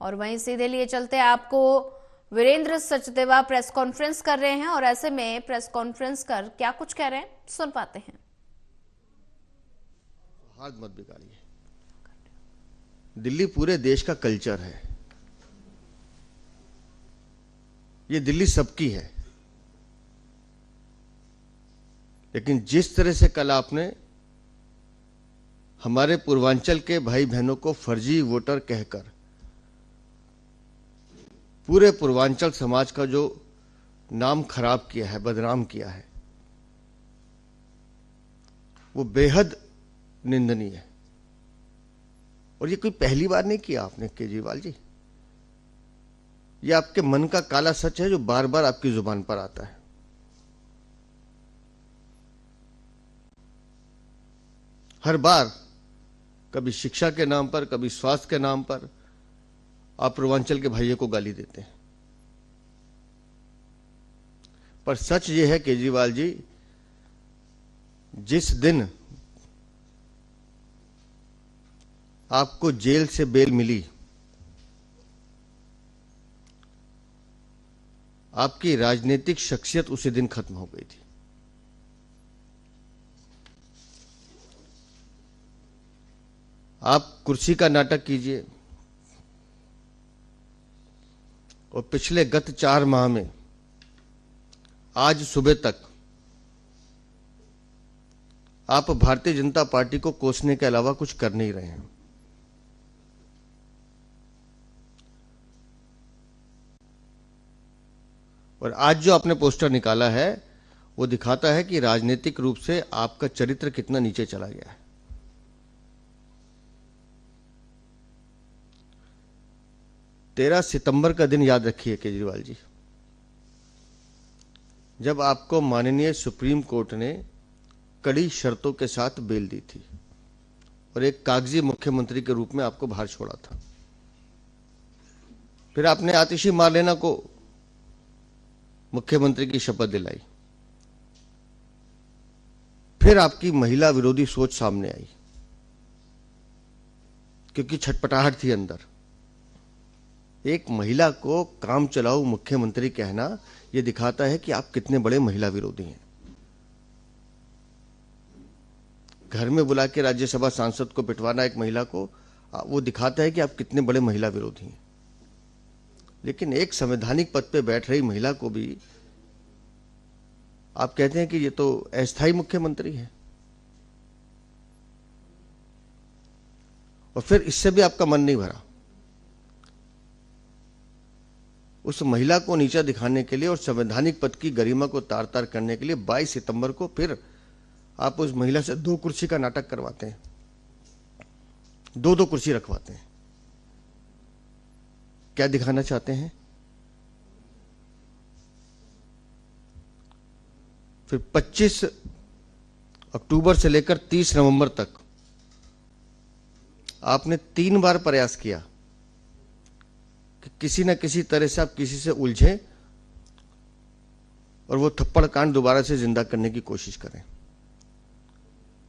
और वहीं सीधे लिए चलते आपको वीरेंद्र सचदेवा प्रेस कॉन्फ्रेंस कर रहे हैं और ऐसे में प्रेस कॉन्फ्रेंस कर क्या कुछ कह रहे हैं सुन पाते हैं। हाथ मत बिगाड़िए। दिल्ली पूरे देश का कल्चर है। ये दिल्ली सबकी है। लेकिन जिस तरह से कल आपने हमारे पूर्वांचल के भाई बहनों को फर्जी वोटर कहकर पूरे पूर्वांचल समाज का जो नाम खराब किया है, बदनाम किया है, वो बेहद निंदनीय है। और ये कोई पहली बार नहीं किया आपने केजरीवाल जी। ये आपके मन का काला सच है जो बार बार आपकी जुबान पर आता है। हर बार कभी शिक्षा के नाम पर, कभी स्वास्थ्य के नाम पर आप पूर्वांचल के भाइयों को गाली देते हैं। पर सच ये है केजरीवाल जी, जिस दिन आपको जेल से बेल मिली, आपकी राजनीतिक शख्सियत उसी दिन खत्म हो गई थी। आप कुर्सी का नाटक कीजिए और पिछले गत 4 माह में आज सुबह तक आप भारतीय जनता पार्टी को कोसने के अलावा कुछ कर नहीं रहे हैं। और आज जो आपने पोस्टर निकाला है वो दिखाता है कि राजनीतिक रूप से आपका चरित्र कितना नीचे चला गया है। तेरह सितंबर का दिन याद रखिए केजरीवाल जी, जब आपको माननीय सुप्रीम कोर्ट ने कड़ी शर्तों के साथ बेल दी थी और एक कागजी मुख्यमंत्री के रूप में आपको बाहर छोड़ा था। फिर आपने आतिशी मार्लेना को मुख्यमंत्री की शपथ दिलाई। फिर आपकी महिला विरोधी सोच सामने आई क्योंकि छटपटाहट थी अंदर। एक महिला को काम चलाऊ मुख्यमंत्री कहना यह दिखाता है कि आप कितने बड़े महिला विरोधी हैं। घर में बुला के राज्यसभा सांसद को पिटवाना एक महिला को, वो दिखाता है कि आप कितने बड़े महिला विरोधी हैं। लेकिन एक संवैधानिक पद पे बैठ रही महिला को भी आप कहते हैं कि ये तो अस्थायी मुख्यमंत्री है। और फिर इससे भी आपका मन नहीं भरा। उस महिला को नीचा दिखाने के लिए और संवैधानिक पद की गरिमा को तार तार करने के लिए 22 सितंबर को फिर आप उस महिला से 2 कुर्सी का नाटक करवाते हैं, 2-2 कुर्सी रखवाते हैं। क्या दिखाना चाहते हैं? फिर 25 अक्टूबर से लेकर 30 नवंबर तक आपने 3 बार प्रयास किया कि किसी न किसी तरह से आप किसी से उलझें और वो थप्पड़ कांड दोबारा से जिंदा करने की कोशिश करें।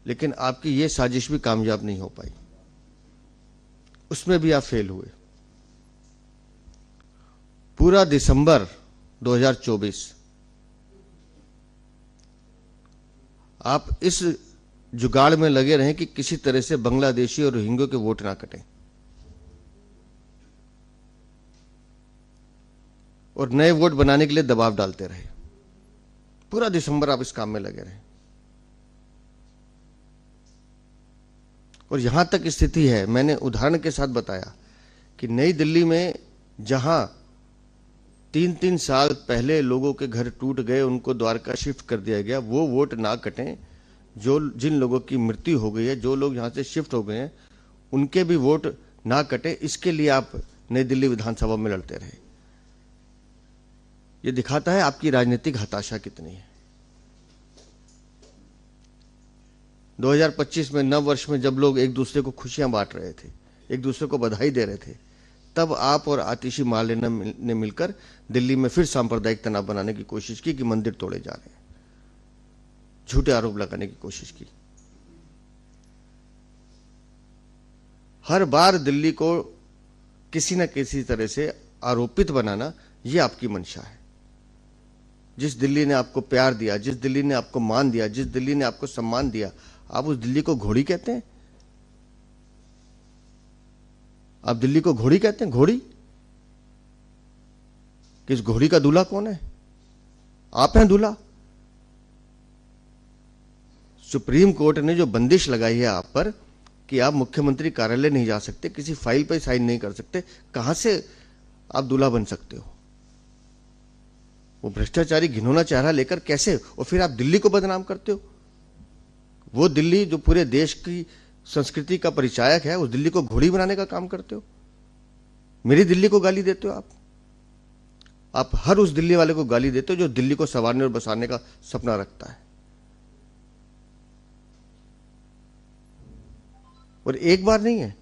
लेकिन आपकी ये साजिश भी कामयाब नहीं हो पाई, उसमें भी आप फेल हुए। पूरा दिसंबर 2024 आप इस जुगाड़ में लगे रहे कि किसी तरह से बांग्लादेशी और रोहिंग्या के वोट ना कटें और नए वोट बनाने के लिए दबाव डालते रहे। पूरा दिसंबर आप इस काम में लगे रहे। और यहां तक स्थिति है, मैंने उदाहरण के साथ बताया कि नई दिल्ली में जहां 3-3 साल पहले लोगों के घर टूट गए, उनको द्वारका शिफ्ट कर दिया गया, वो वोट ना कटें। जिन लोगों की मृत्यु हो गई है, जो लोग यहां से शिफ्ट हो गए हैं, उनके भी वोट ना कटे, इसके लिए आप नई दिल्ली विधानसभा में लड़ते रहे। ये दिखाता है आपकी राजनीतिक हताशा कितनी है। 2025 में नव वर्ष में जब लोग एक दूसरे को खुशियां बांट रहे थे, एक दूसरे को बधाई दे रहे थे, तब आप और आतिशी मार्लेना ने मिलकर दिल्ली में फिर सांप्रदायिक तनाव बनाने की कोशिश की कि मंदिर तोड़े जा रहे हैं, झूठे आरोप लगाने की कोशिश की। हर बार दिल्ली को किसी न किसी तरह से आरोपित बनाना, ये आपकी मंशा है। जिस दिल्ली ने आपको प्यार दिया, जिस दिल्ली ने आपको मान दिया, जिस दिल्ली ने आपको सम्मान दिया, आप उस दिल्ली को घोड़ी कहते हैं? आप दिल्ली को घोड़ी कहते हैं? घोड़ी? किस घोड़ी का दूल्हा कौन है? आप हैं दूल्हा। सुप्रीम कोर्ट ने जो बंदिश लगाई है आप पर कि आप मुख्यमंत्री कार्यालय नहीं जा सकते, किसी फाइल पर साइन नहीं कर सकते, कहां से आप दूल्हा बन सकते हो? वो भ्रष्टाचारी घिनौना चेहरा लेकर कैसे? और फिर आप दिल्ली को बदनाम करते हो। वो दिल्ली जो पूरे देश की संस्कृति का परिचायक है, उस दिल्ली को घोड़ी बनाने का काम करते हो। मेरी दिल्ली को गाली देते हो आप हर उस दिल्ली वाले को गाली देते हो जो दिल्ली को संवारने और बसाने का सपना रखता है। और एक बार नहीं है,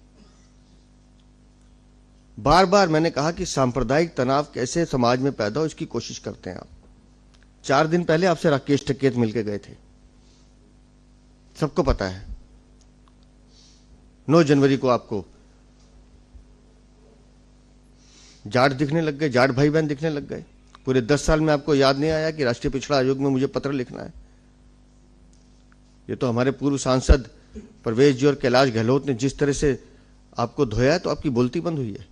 बार बार मैंने कहा कि सांप्रदायिक तनाव कैसे समाज में पैदा हो, इसकी कोशिश करते हैं आप। 4 दिन पहले आपसे राकेश टिकैत मिलके गए थे, सबको पता है। 9 जनवरी को आपको जाट दिखने लग गए, जाट भाई बहन दिखने लग गए। पूरे 10 साल में आपको याद नहीं आया कि राष्ट्रीय पिछड़ा आयोग में मुझे पत्र लिखना है? ये तो हमारे पूर्व सांसद परवेज जी और कैलाश गहलोत ने जिस तरह से आपको धोया है, तो आपकी बोलती बंद हुई है।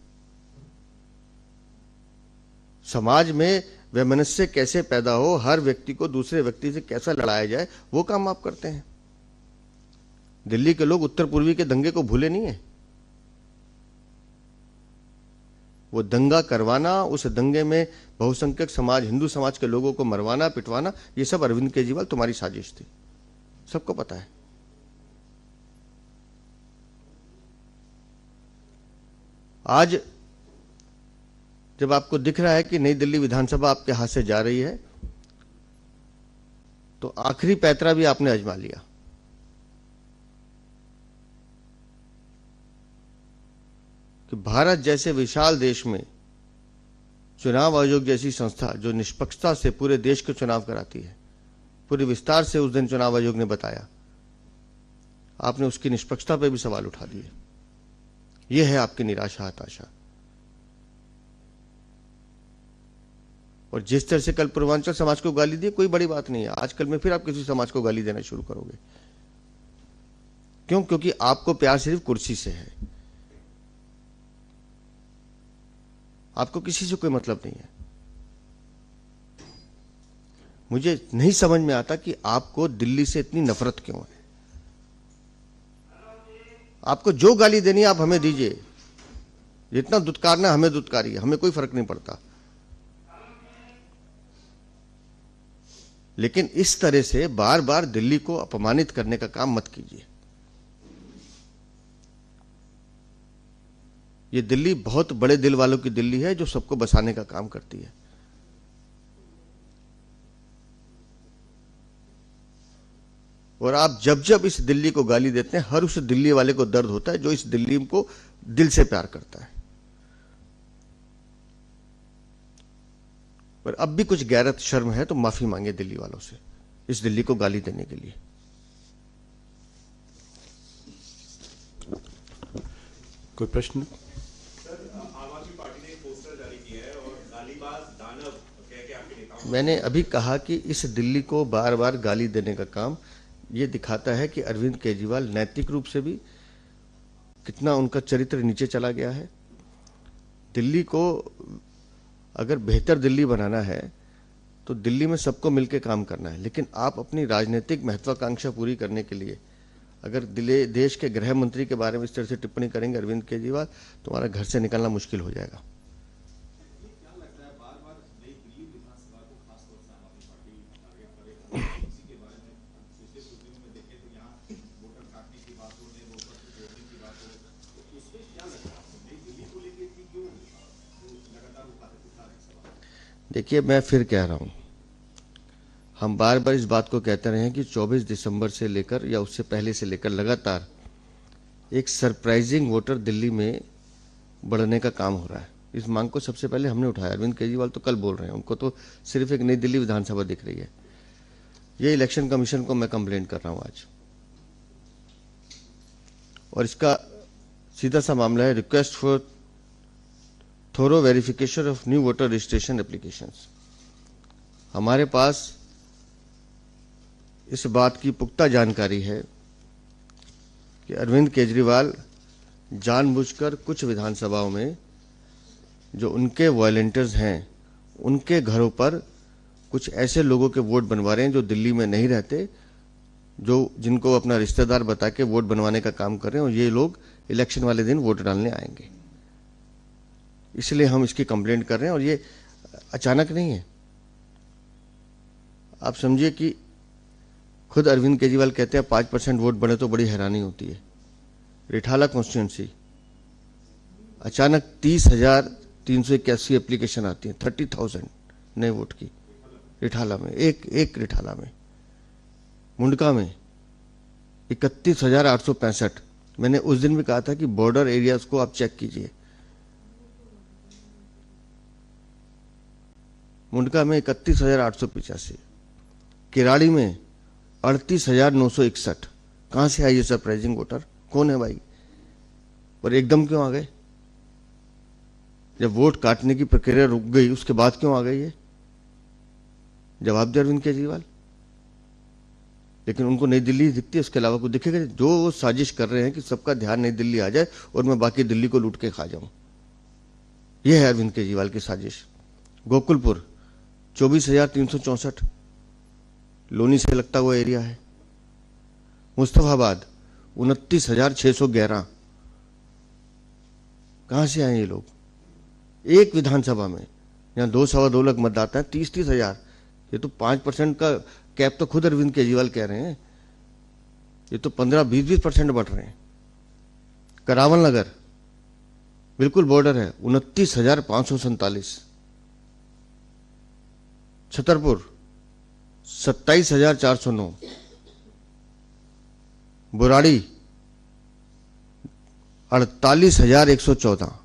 समाज में वैमनस्य कैसे पैदा हो, हर व्यक्ति को दूसरे व्यक्ति से कैसा लड़ाया जाए, वो काम आप करते हैं। दिल्ली के लोग उत्तर पूर्वी के दंगे को भूले नहीं है। वो दंगा करवाना, उस दंगे में बहुसंख्यक समाज, हिंदू समाज के लोगों को मरवाना, पिटवाना, ये सब अरविंद केजरीवाल तुम्हारी साजिश थी, सबको पता है। आज जब आपको दिख रहा है कि नई दिल्ली विधानसभा आपके हाथ से जा रही है, तो आखिरी पैतरा भी आपने आजमा लिया। कि भारत जैसे विशाल देश में चुनाव आयोग जैसी संस्था जो निष्पक्षता से पूरे देश के चुनाव कराती है, पूरे विस्तार से उस दिन चुनाव आयोग ने बताया, आपने उसकी निष्पक्षता पर भी सवाल उठा दिए। यह है आपकी निराशा, हताशा। और जिस तरह से कल पूर्वांचल समाज को गाली दी, कोई बड़ी बात नहीं है। आजकल में फिर आप किसी समाज को गाली देना शुरू करोगे। क्यों? क्योंकि आपको प्यार सिर्फ कुर्सी से है, आपको किसी से कोई मतलब नहीं है। मुझे नहीं समझ में आता कि आपको दिल्ली से इतनी नफरत क्यों है। आपको जो गाली देनी है आप हमें दीजिए, जितना दुत्कारना हमें दुत्कारिए, हमें कोई फर्क नहीं पड़ता। लेकिन इस तरह से बार बार दिल्ली को अपमानित करने का काम मत कीजिए। ये दिल्ली बहुत बड़े दिल वालों की दिल्ली है, जो सबको बसाने का काम करती है। और आप जब जब इस दिल्ली को गाली देते हैं, हर उस दिल्ली वाले को दर्द होता है जो इस दिल्ली को दिल से प्यार करता है। पर अब भी कुछ गैरत शर्म है तो माफी मांगे दिल्ली वालों से, इस दिल्ली को गाली देने के लिए। कोई प्रश्न? मैंने अभी कहा कि इस दिल्ली को बार बार गाली देने का काम ये दिखाता है कि अरविंद केजरीवाल नैतिक रूप से भी कितना उनका चरित्र नीचे चला गया है। दिल्ली को अगर बेहतर दिल्ली बनाना है तो दिल्ली में सबको मिलकर काम करना है। लेकिन आप अपनी राजनीतिक महत्वाकांक्षा पूरी करने के लिए अगर देश के गृह मंत्री के बारे में इस तरह से टिप्पणी करेंगे अरविंद केजरीवाल, तुम्हारा घर से निकलना मुश्किल हो जाएगा। देखिए, मैं फिर कह रहा हूं, हम बार बार इस बात को कहते रहे हैं कि 24 दिसंबर से लेकर या उससे पहले से लेकर लगातार एक सरप्राइजिंग वोटर दिल्ली में बढ़ने का काम हो रहा है। इस मांग को सबसे पहले हमने उठाया। अरविंद केजरीवाल तो कल बोल रहे हैं, उनको तो सिर्फ एक नई दिल्ली विधानसभा दिख रही है। ये इलेक्शन कमीशन को मैं कंप्लेंट कर रहा हूं आज, और इसका सीधा सा मामला है request for thorough verification of new voter registration applications. हमारे पास इस बात की पुख्ता जानकारी है कि अरविंद केजरीवाल जानबूझकर कुछ विधानसभाओं में जो उनके वॉलंटियर्स हैं उनके घरों पर कुछ ऐसे लोगों के वोट बनवा रहे हैं जो दिल्ली में नहीं रहते, जो जिनको अपना रिश्तेदार बता के वोट बनवाने का काम कर रहे हैं, और ये लोग इलेक्शन वाले दिन वोट डालने आएंगे। इसलिए हम इसकी कंप्लेंट कर रहे हैं, और ये अचानक नहीं है। आप समझिए कि खुद अरविंद केजरीवाल कहते हैं 5% वोट बढ़े तो बड़ी हैरानी होती है। रिठाला कॉन्स्टिट्यूंसी अचानक 30,381 एप्लीकेशन आती है, 30,000 नए वोट की रिठाला में, एक रिठाला में। मुंडका में 31,865। मैंने उस दिन भी कहा था कि बॉर्डर एरियाज को आप चेक कीजिए। मुंडका में 31,885। किराड़ी में 38,961। कहां से आई ये सरप्राइजिंग वोटर? कौन है भाई? पर एकदम क्यों आ गए? जब वोट काटने की प्रक्रिया रुक गई उसके बाद क्यों आ गई? ये जवाब दे अरविंद केजरीवाल। लेकिन उनको नई दिल्ली दिखती है, उसके अलावा कुछ दिखेगा? जो वो साजिश कर रहे हैं कि सबका ध्यान नई दिल्ली आ जाए और मैं बाकी दिल्ली को लूट के खा जाऊं, यह है अरविंद केजरीवाल की साजिश। गोकुलपुर 24,364, लोनी से लगता हुआ एरिया है। मुस्तफाबाद 29,611। कहां से आए ये लोग? एक विधानसभा में जहां 2-2.25 लाख मतदाता है, 30-30 हजार। ये तो 5% का कैप तो खुद अरविंद केजरीवाल कह रहे हैं। ये तो 15-20% बढ़ रहे हैं। करावल नगर बिल्कुल बॉर्डर है, 29,547। छतरपुर 27,409। बुराड़ी 48,114।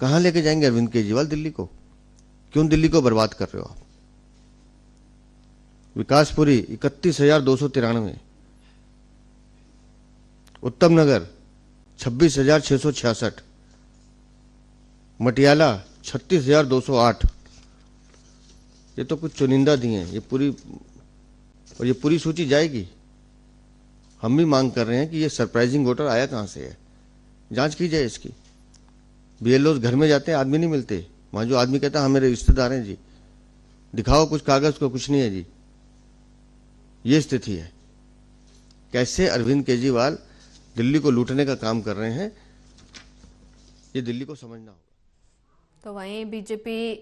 कहां लेके जाएंगे अरविंद केजरीवाल दिल्ली को? क्यों दिल्ली को बर्बाद कर रहे हो आप? विकासपुरी 31,293। उत्तम नगर 26,666। मटियाला 36,208। ये तो कुछ चुनिंदा दिए हैं, ये पूरी सूची जाएगी। हम भी मांग कर रहे हैं कि ये सरप्राइजिंग वोटर आया कहां से है, जांच की जाए इसकी। बीएलओ घर में जाते हैं, आदमी नहीं मिलते। वहां जो आदमी कहता है हाँ मेरे रिश्तेदार हैं जी, दिखाओ कुछ कागज को, कुछ नहीं है जी। ये स्थिति है। कैसे अरविंद केजरीवाल दिल्ली को लूटने का काम कर रहे हैं, ये दिल्ली को समझना होगा। तो वहीं बीजेपी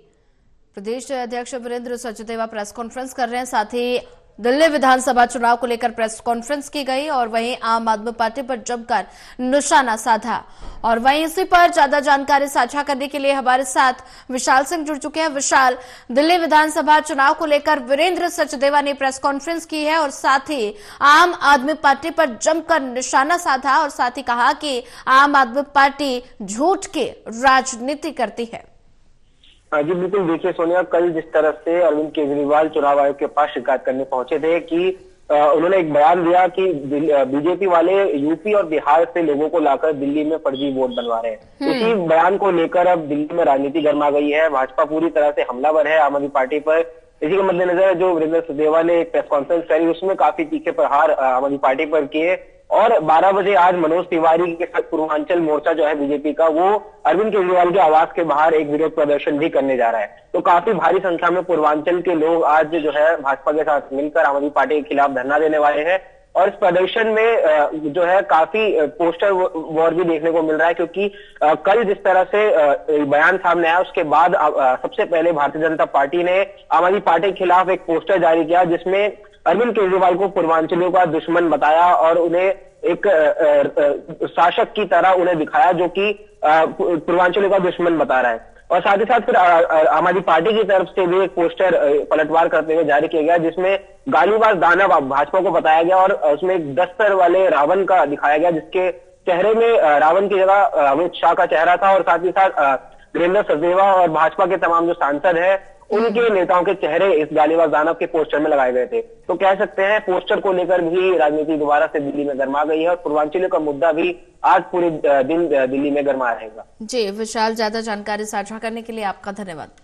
प्रदेश अध्यक्ष वीरेंद्र सचदेवा प्रेस कॉन्फ्रेंस कर रहे हैं। साथ ही दिल्ली विधानसभा चुनाव को लेकर प्रेस कॉन्फ्रेंस की गई और वहीं आम आदमी पार्टी पर जमकर निशाना साधा। और वहीं इसी पर ज्यादा जानकारी साझा करने के लिए हमारे साथ विशाल सिंह जुड़ चुके हैं। विशाल, दिल्ली विधानसभा चुनाव को लेकर वीरेंद्र सचदेवा ने प्रेस कॉन्फ्रेंस की है और साथ ही आम आदमी पार्टी पर जमकर निशाना साधा और साथ ही कहा कि आम आदमी पार्टी झूठ की राजनीति करती है। जी बिल्कुल। देखिए सोनिया, कल जिस तरह से अरविंद केजरीवाल चुनाव आयोग के पास शिकायत करने पहुंचे थे कि उन्होंने एक बयान दिया कि बीजेपी वाले यूपी और बिहार से लोगों को लाकर दिल्ली में फर्जी वोट बनवा रहे हैं। इसी बयान को लेकर अब दिल्ली में राजनीति गर्मा गई है। भाजपा पूरी तरह से हमलावर है आम आदमी पार्टी पर। इसी के मद्देनजर जो वीरेंद्र सचदेवा ने एक प्रेस कॉन्फ्रेंस करी, उसमें काफी तीखे प्रहार आम आदमी पार्टी पर किए। और 12 बजे आज मनोज तिवारी के साथ पूर्वांचल मोर्चा जो है बीजेपी का, वो अरविंद केजरीवाल के आवास के बाहर एक विरोध प्रदर्शन भी करने जा रहा है। तो काफी भारी संख्या में पूर्वांचल के लोग आज जो है भाजपा के साथ मिलकर आम आदमी पार्टी के खिलाफ धरना देने वाले हैं। और इस प्रदर्शन में जो है काफी पोस्टर वॉर भी देखने को मिल रहा है, क्योंकि कल जिस तरह से बयान सामने आया उसके बाद सबसे पहले भारतीय जनता पार्टी ने आम आदमी पार्टी के खिलाफ एक पोस्टर जारी किया, जिसमें अरविंद केजरीवाल को पूर्वांचलियों का दुश्मन बताया और उन्हें एक शासक की तरह उन्हें दिखाया जो कि पूर्वांचलियों का दुश्मन बता रहा है। और साथ ही साथ फिर आम आदमी पार्टी की तरफ से भी एक पोस्टर पलटवार करते हुए जारी किया गया, जिसमें गालीबाज दानव भाजपा को बताया गया और उसमें एक 10 सर वाले रावण का दिखाया गया, जिसके चेहरे में रावण की जगह अमित शाह का चेहरा था। और साथ ही साथ वीरेंद्र सचदेवा और भाजपा के तमाम जो सांसद हैं उनके नेताओं के चेहरे इस गालिबा दानव के पोस्टर में लगाए गए थे। तो कह सकते हैं पोस्टर को लेकर भी राजनीति दोबारा से दिल्ली में गर्मा गई है और पूर्वांचलियों का मुद्दा भी आज पूरे दिन दिल्ली में गर्मा रहेगा। जी विशाल, ज्यादा जानकारी साझा करने के लिए आपका धन्यवाद।